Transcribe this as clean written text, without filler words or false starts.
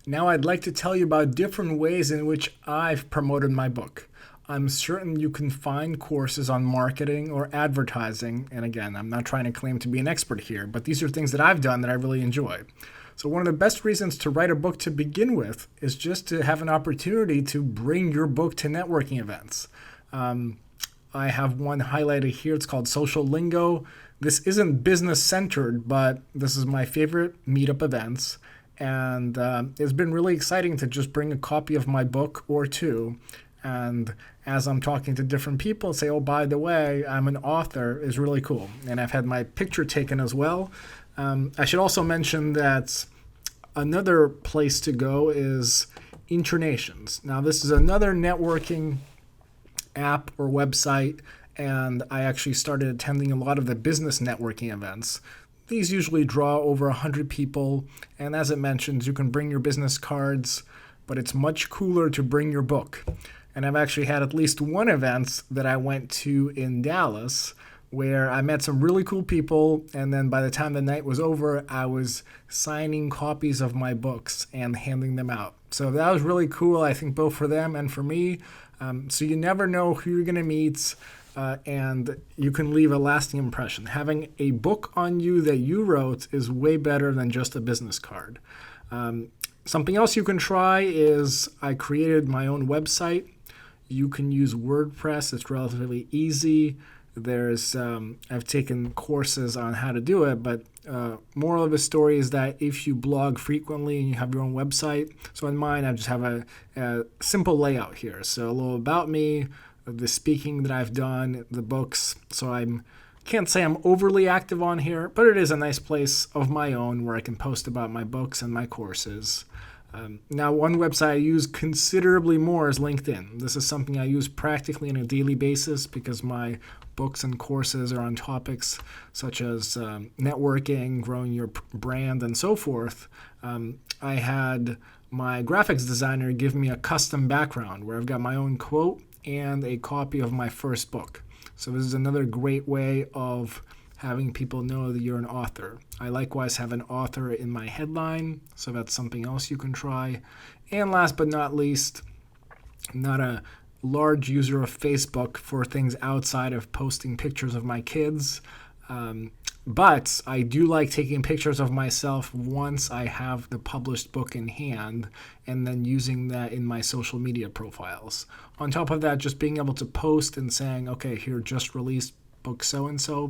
Now I'd like to tell you about different ways in which I've promoted my book. I'm certain you can find courses on marketing or advertising, and again, I'm not trying to claim to be an expert here, but these are things that I've done that I really enjoy. So one of the best reasons to write a book to begin with is just to have an opportunity to bring your book to networking events. I have one highlighted here. It's called Social Lingo. This isn't business centered, but this is my favorite meetup events. And it's been really exciting to just bring a copy of my book or two. And as I'm talking to different people, say, oh, by the way, I'm an author, is really cool. And I've had my picture taken as well. I should also mention that another place to go is Internations. Now, this is another networking app or website, and I actually started attending a lot of the business networking events. These usually draw over 100 people, and as it mentions, you can bring your business cards, but it's much cooler to bring your book. And I've actually had at least one event that I went to in Dallas where I met some really cool people, and then by the time the night was over, I was signing copies of my books and handing them out. So that was really cool, I think, both for them and for me. So you never know who you're going to meet, and you can leave a lasting impression. Having a book on you that you wrote is way better than just a business card. Something else you can try is I created my own website. You can use WordPress. It's relatively easy. I've taken courses on how to do it, but moral of the story is that if you blog frequently and you have your own website, so in mine I just have a simple layout here. So a little about me, the speaking that I've done, the books. So can't say I'm overly active on here, but it is a nice place of my own where I can post about my books and my courses. Now, one website I use considerably more is LinkedIn. This is something I use practically on a daily basis because my books and courses are on topics such as networking, growing your brand, and so forth. I had my graphics designer give me a custom background where I've got my own quote and a copy of my first book. So this is another great way of having people know that you're an author. I likewise have an author in my headline, so that's something else you can try. And last but not least, I'm not a large user of Facebook for things outside of posting pictures of my kids, but I do like taking pictures of myself once I have the published book in hand and then using that in my social media profiles. On top of that, just being able to post and saying, okay, here, just released book so-and-so,